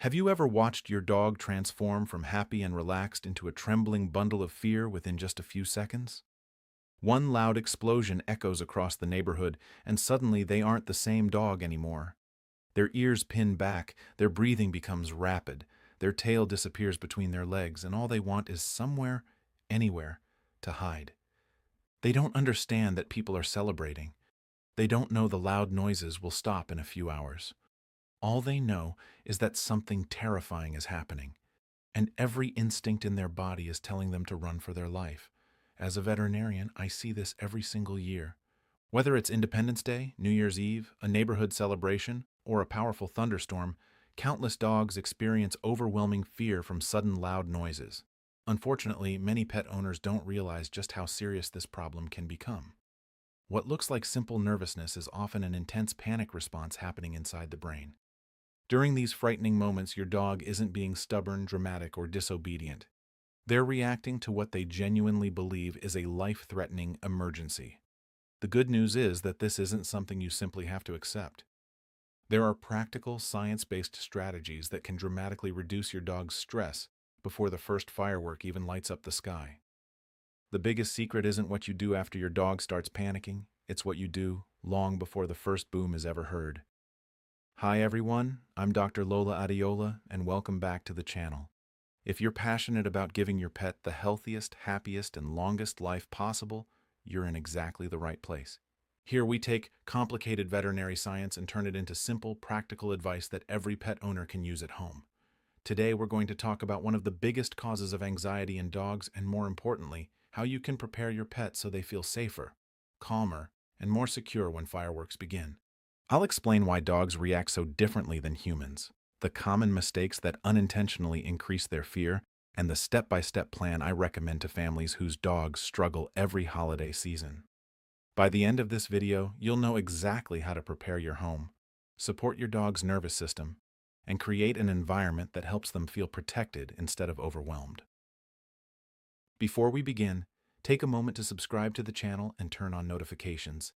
Have you ever watched your dog transform from happy and relaxed into a trembling bundle of fear within just a few seconds? One loud explosion echoes across the neighborhood, and suddenly they aren't the same dog anymore. Their ears pin back, their breathing becomes rapid, their tail disappears between their legs, and all they want is somewhere, anywhere, to hide. They don't understand that people are celebrating. They don't know the loud noises will stop in a few hours. All they know is that something terrifying is happening, and every instinct in their body is telling them to run for their life. As a veterinarian, I see this every single year. Whether it's Independence Day, New Year's Eve, a neighborhood celebration, or a powerful thunderstorm, countless dogs experience overwhelming fear from sudden loud noises. Unfortunately, many pet owners don't realize just how serious this problem can become. What looks like simple nervousness is often an intense panic response happening inside the brain. During these frightening moments, your dog isn't being stubborn, dramatic, or disobedient. They're reacting to what they genuinely believe is a life-threatening emergency. The good news is that this isn't something you simply have to accept. There are practical, science-based strategies that can dramatically reduce your dog's stress before the first firework even lights up the sky. The biggest secret isn't what you do after your dog starts panicking, it's what you do long before the first boom is ever heard. Hi everyone, I'm Dr. Lola Adiola, and welcome back to the channel. If you're passionate about giving your pet the healthiest, happiest, and longest life possible, you're in exactly the right place. Here we take complicated veterinary science and turn it into simple, practical advice that every pet owner can use at home. Today we're going to talk about one of the biggest causes of anxiety in dogs, and more importantly, how you can prepare your pet so they feel safer, calmer, and more secure when fireworks begin. I'll explain why dogs react so differently than humans, the common mistakes that unintentionally increase their fear, and the step-by-step plan I recommend to families whose dogs struggle every holiday season. By the end of this video, you'll know exactly how to prepare your home, support your dog's nervous system, and create an environment that helps them feel protected instead of overwhelmed. Before we begin, take a moment to subscribe to the channel and turn on notifications.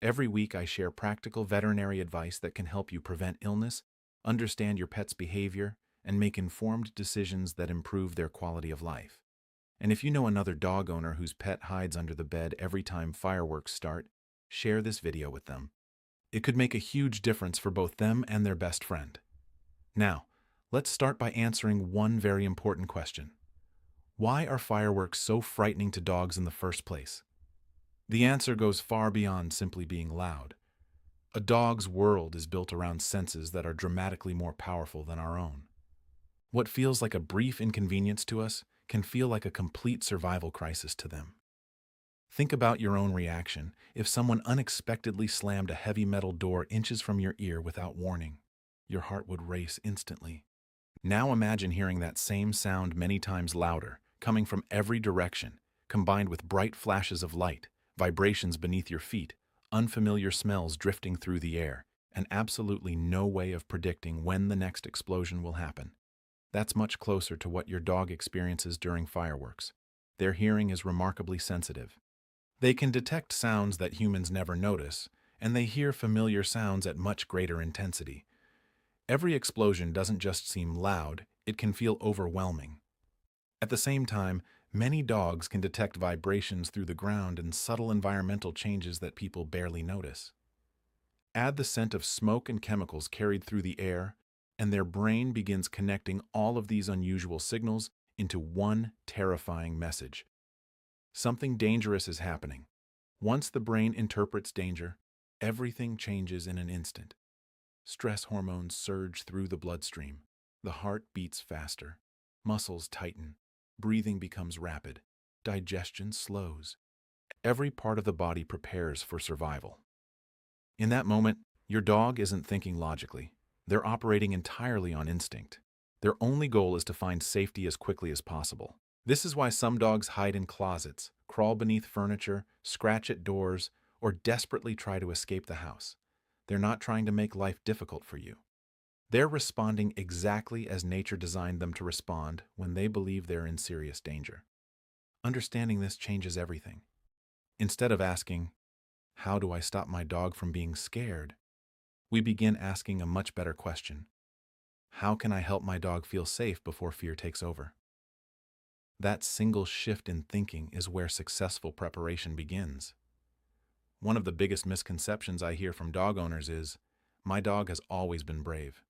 Every week I share practical veterinary advice that can help you prevent illness, understand your pet's behavior, and make informed decisions that improve their quality of life. And if you know another dog owner whose pet hides under the bed every time fireworks start, share this video with them. It could make a huge difference for both them and their best friend. Now, let's start by answering one very important question. Why are fireworks so frightening to dogs in the first place? The answer goes far beyond simply being loud. A dog's world is built around senses that are dramatically more powerful than our own. What feels like a brief inconvenience to us can feel like a complete survival crisis to them. Think about your own reaction if someone unexpectedly slammed a heavy metal door inches from your ear without warning. Your heart would race instantly. Now imagine hearing that same sound many times louder, coming from every direction, combined with bright flashes of light, vibrations beneath your feet, unfamiliar smells drifting through the air, and absolutely no way of predicting when the next explosion will happen. That's much closer to what your dog experiences during fireworks. Their hearing is remarkably sensitive. They can detect sounds that humans never notice, and they hear familiar sounds at much greater intensity. Every explosion doesn't just seem loud, it can feel overwhelming. At the same time, many dogs can detect vibrations through the ground and subtle environmental changes that people barely notice. Add the scent of smoke and chemicals carried through the air, and their brain begins connecting all of these unusual signals into one terrifying message. Something dangerous is happening. Once the brain interprets danger, everything changes in an instant. Stress hormones surge through the bloodstream. The heart beats faster. Muscles tighten. Breathing becomes rapid. Digestion slows. Every part of the body prepares for survival. In that moment, your dog isn't thinking logically. They're operating entirely on instinct. Their only goal is to find safety as quickly as possible. This is why some dogs hide in closets, crawl beneath furniture, scratch at doors, or desperately try to escape the house. They're not trying to make life difficult for you. They're responding exactly as nature designed them to respond when they believe they're in serious danger. Understanding this changes everything. Instead of asking, "How do I stop my dog from being scared?" we begin asking a much better question. How can I help my dog feel safe before fear takes over? That single shift in thinking is where successful preparation begins. One of the biggest misconceptions I hear from dog owners is, my dog has always been brave.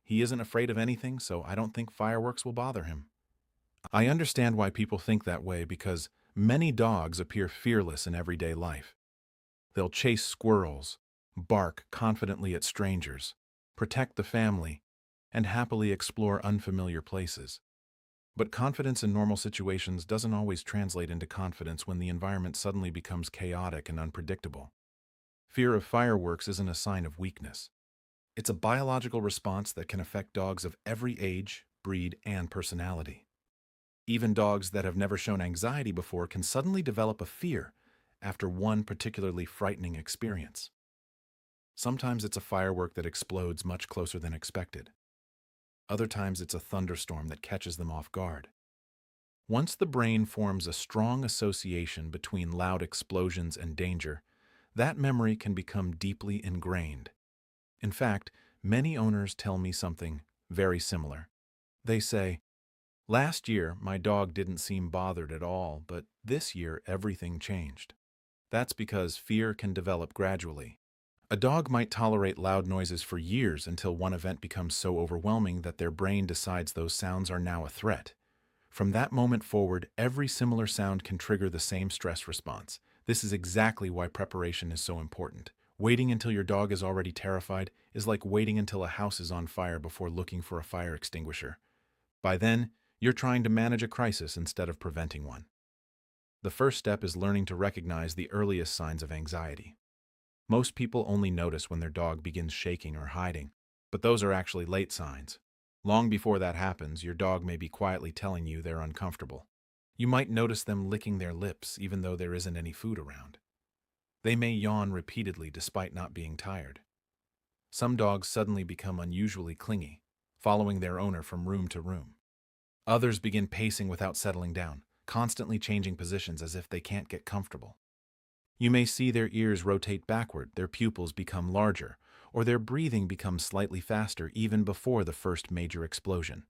He isn't afraid of anything, so I don't think fireworks will bother him. I understand why people think that way because many dogs appear fearless in everyday life. They'll chase squirrels, bark confidently at strangers, protect the family, and happily explore unfamiliar places. But confidence in normal situations doesn't always translate into confidence when the environment suddenly becomes chaotic and unpredictable. Fear of fireworks isn't a sign of weakness. It's a biological response that can affect dogs of every age, breed, and personality. Even dogs that have never shown anxiety before can suddenly develop a fear after one particularly frightening experience. Sometimes it's a firework that explodes much closer than expected. Other times it's a thunderstorm that catches them off guard. Once the brain forms a strong association between loud explosions and danger, that memory can become deeply ingrained. In fact, many owners tell me something very similar. They say, "Last year, my dog didn't seem bothered at all, but this year everything changed." That's because fear can develop gradually. A dog might tolerate loud noises for years until one event becomes so overwhelming that their brain decides those sounds are now a threat. From that moment forward, every similar sound can trigger the same stress response. This is exactly why preparation is so important. Waiting until your dog is already terrified is like waiting until a house is on fire before looking for a fire extinguisher. By then, you're trying to manage a crisis instead of preventing one. The first step is learning to recognize the earliest signs of anxiety. Most people only notice when their dog begins shaking or hiding, but those are actually late signs. Long before that happens, your dog may be quietly telling you they're uncomfortable. You might notice them licking their lips even though there isn't any food around. They may yawn repeatedly despite not being tired. Some dogs suddenly become unusually clingy, following their owner from room to room. Others begin pacing without settling down, constantly changing positions as if they can't get comfortable. You may see their ears rotate backward, their pupils become larger, or their breathing becomes slightly faster even before the first major explosion.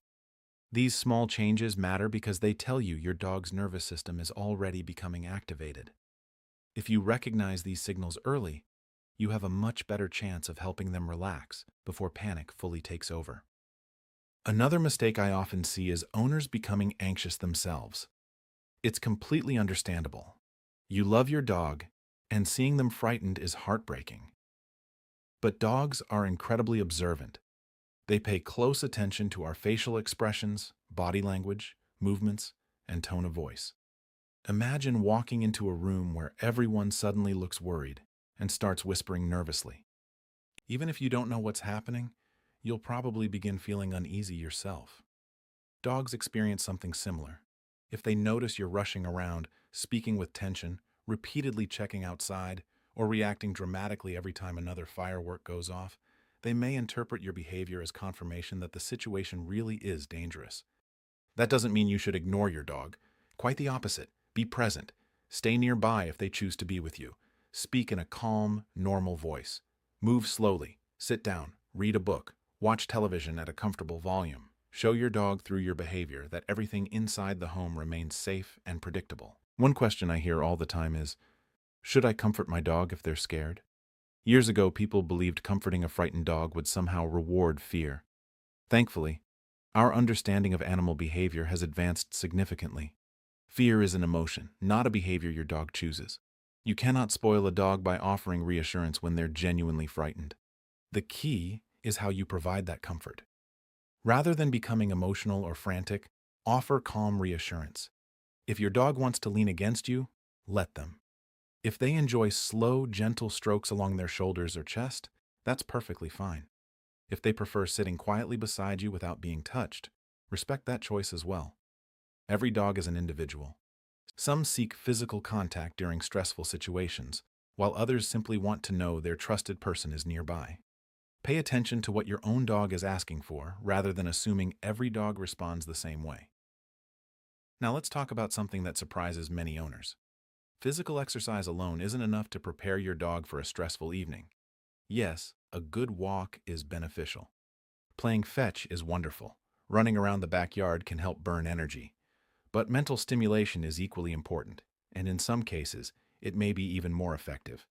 These small changes matter because they tell you your dog's nervous system is already becoming activated. If you recognize these signals early, you have a much better chance of helping them relax before panic fully takes over. Another mistake I often see is owners becoming anxious themselves. It's completely understandable. You love your dog, and seeing them frightened is heartbreaking. But dogs are incredibly observant. They pay close attention to our facial expressions, body language, movements, and tone of voice. Imagine walking into a room where everyone suddenly looks worried and starts whispering nervously. Even if you don't know what's happening, you'll probably begin feeling uneasy yourself. Dogs experience something similar. If they notice you're rushing around, speaking with tension, repeatedly checking outside, or reacting dramatically every time another firework goes off, they may interpret your behavior as confirmation that the situation really is dangerous. That doesn't mean you should ignore your dog. Quite the opposite. Be present. Stay nearby if they choose to be with you. Speak in a calm, normal voice. Move slowly. Sit down. Read a book. Watch television at a comfortable volume. Show your dog through your behavior that everything inside the home remains safe and predictable. One question I hear all the time is, should I comfort my dog if they're scared? Years ago, people believed comforting a frightened dog would somehow reward fear. Thankfully, our understanding of animal behavior has advanced significantly. Fear is an emotion, not a behavior your dog chooses. You cannot spoil a dog by offering reassurance when they're genuinely frightened. The key is how you provide that comfort. Rather than becoming emotional or frantic, offer calm reassurance. If your dog wants to lean against you, let them. If they enjoy slow, gentle strokes along their shoulders or chest, that's perfectly fine. If they prefer sitting quietly beside you without being touched, respect that choice as well. Every dog is an individual. Some seek physical contact during stressful situations, while others simply want to know their trusted person is nearby. Pay attention to what your own dog is asking for, rather than assuming every dog responds the same way. Now let's talk about something that surprises many owners. Physical exercise alone isn't enough to prepare your dog for a stressful evening. Yes, a good walk is beneficial. Playing fetch is wonderful. Running around the backyard can help burn energy. But mental stimulation is equally important, and in some cases, it may be even more effective.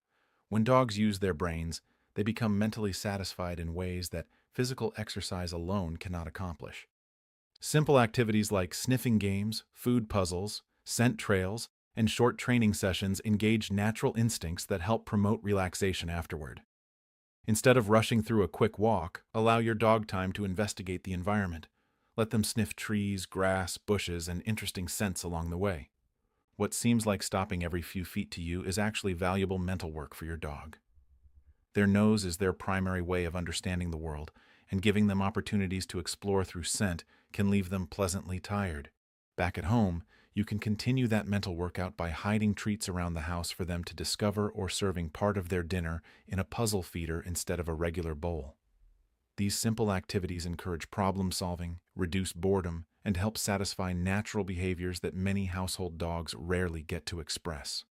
When dogs use their brains, they become mentally satisfied in ways that physical exercise alone cannot accomplish. Simple activities like sniffing games, food puzzles, scent trails, and short training sessions engage natural instincts that help promote relaxation afterward. Instead of rushing through a quick walk, allow your dog time to investigate the environment. Let them sniff trees, grass, bushes, and interesting scents along the way. What seems like stopping every few feet to you is actually valuable mental work for your dog. Their nose is their primary way of understanding the world, and giving them opportunities to explore through scent can leave them pleasantly tired. Back at home, you can continue that mental workout by hiding treats around the house for them to discover or serving part of their dinner in a puzzle feeder instead of a regular bowl. These simple activities encourage problem solving, reduce boredom, and help satisfy natural behaviors that many household dogs rarely get to express.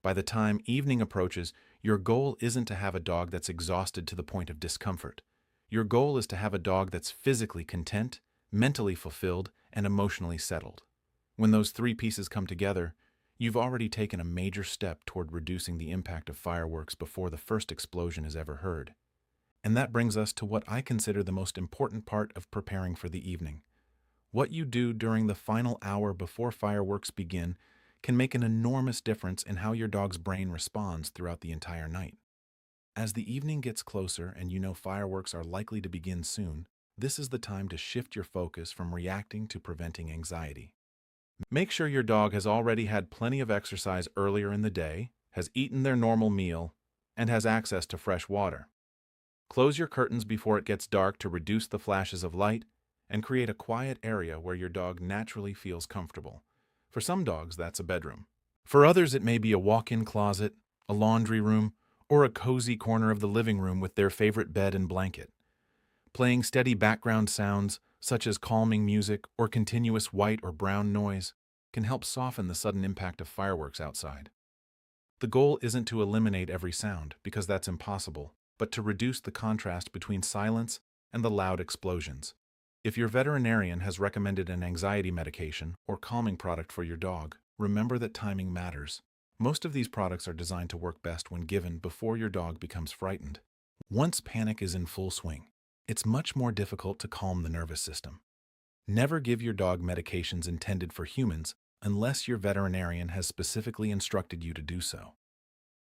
By the time evening approaches, your goal isn't to have a dog that's exhausted to the point of discomfort. Your goal is to have a dog that's physically content, mentally fulfilled, and emotionally settled. When those three pieces come together, you've already taken a major step toward reducing the impact of fireworks before the first explosion is ever heard. And that brings us to what I consider the most important part of preparing for the evening. What you do during the final hour before fireworks begin can make an enormous difference in how your dog's brain responds throughout the entire night. As the evening gets closer and you know fireworks are likely to begin soon, this is the time to shift your focus from reacting to preventing anxiety. Make sure your dog has already had plenty of exercise earlier in the day, has eaten their normal meal, and has access to fresh water. Close your curtains before it gets dark to reduce the flashes of light, and create a quiet area where your dog naturally feels comfortable. For some dogs, that's a bedroom. For others, it may be a walk-in closet, a laundry room, or a cozy corner of the living room with their favorite bed and blanket. Playing steady background sounds, such as calming music or continuous white or brown noise, can help soften the sudden impact of fireworks outside. The goal isn't to eliminate every sound, because that's impossible, but to reduce the contrast between silence and the loud explosions. If your veterinarian has recommended an anxiety medication or calming product for your dog, remember that timing matters. Most of these products are designed to work best when given before your dog becomes frightened. Once panic is in full swing, it's much more difficult to calm the nervous system. Never give your dog medications intended for humans unless your veterinarian has specifically instructed you to do so.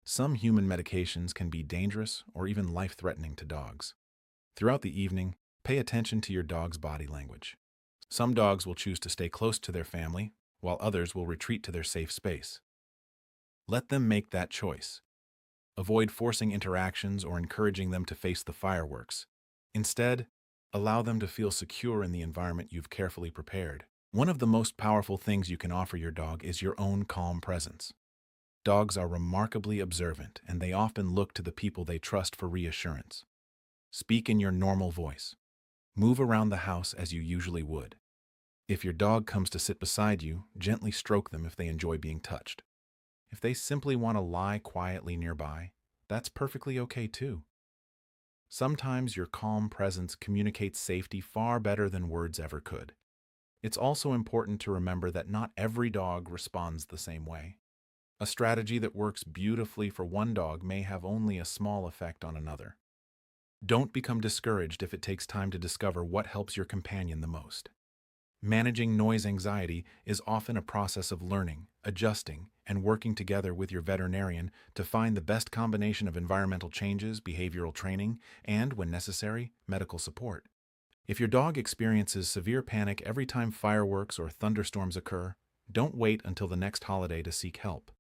Some human medications can be dangerous or even life-threatening to dogs. Throughout the evening, pay attention to your dog's body language. Some dogs will choose to stay close to their family, while others will retreat to their safe space. Let them make that choice. Avoid forcing interactions or encouraging them to face the fireworks. Instead, allow them to feel secure in the environment you've carefully prepared. One of the most powerful things you can offer your dog is your own calm presence. Dogs are remarkably observant, and they often look to the people they trust for reassurance. Speak in your normal voice. Move around the house as you usually would. If your dog comes to sit beside you, gently stroke them if they enjoy being touched. If they simply want to lie quietly nearby, that's perfectly okay too. Sometimes your calm presence communicates safety far better than words ever could. It's also important to remember that not every dog responds the same way. A strategy that works beautifully for one dog may have only a small effect on another. Don't become discouraged if it takes time to discover what helps your companion the most. Managing noise anxiety is often a process of learning, adjusting, and working together with your veterinarian to find the best combination of environmental changes, behavioral training, and, when necessary, medical support. If your dog experiences severe panic every time fireworks or thunderstorms occur, don't wait until the next holiday to seek help.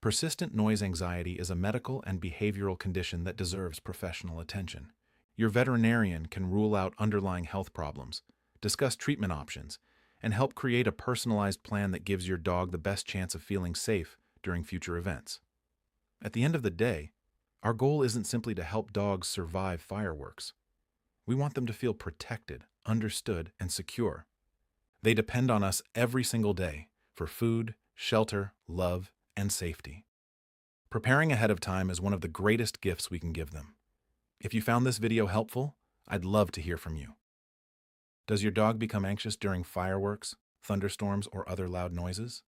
Persistent noise anxiety is a medical and behavioral condition that deserves professional attention. Your veterinarian can rule out underlying health problems, discuss treatment options, and help create a personalized plan that gives your dog the best chance of feeling safe during future events. At the end of the day, our goal isn't simply to help dogs survive fireworks. We want them to feel protected, understood, and secure. They depend on us every single day for food, shelter, love, and safety. Preparing ahead of time is one of the greatest gifts we can give them. If you found this video helpful, I'd love to hear from you. Does your dog become anxious during fireworks, thunderstorms, or other loud noises?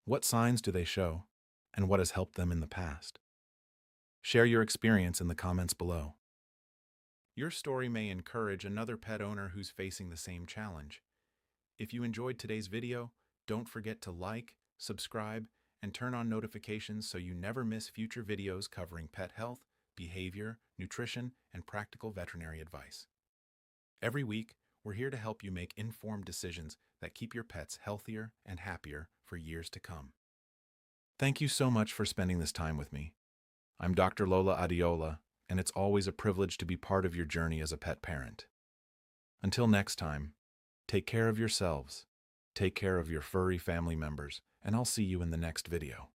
What signs do they show, and what has helped them in the past? Share your experience in the comments below. Your story may encourage another pet owner who's facing the same challenge. If you enjoyed today's video, don't forget to like, subscribe, and turn on notifications so you never miss future videos covering pet health, behavior, nutrition, and practical veterinary advice. Every week, we're here to help you make informed decisions that keep your pets healthier and happier for years to come. Thank you so much for spending this time with me. I'm Dr. Lola Adiola, and it's always a privilege to be part of your journey as a pet parent. Until next time, take care of yourselves, take care of your furry family members, and I'll see you in the next video.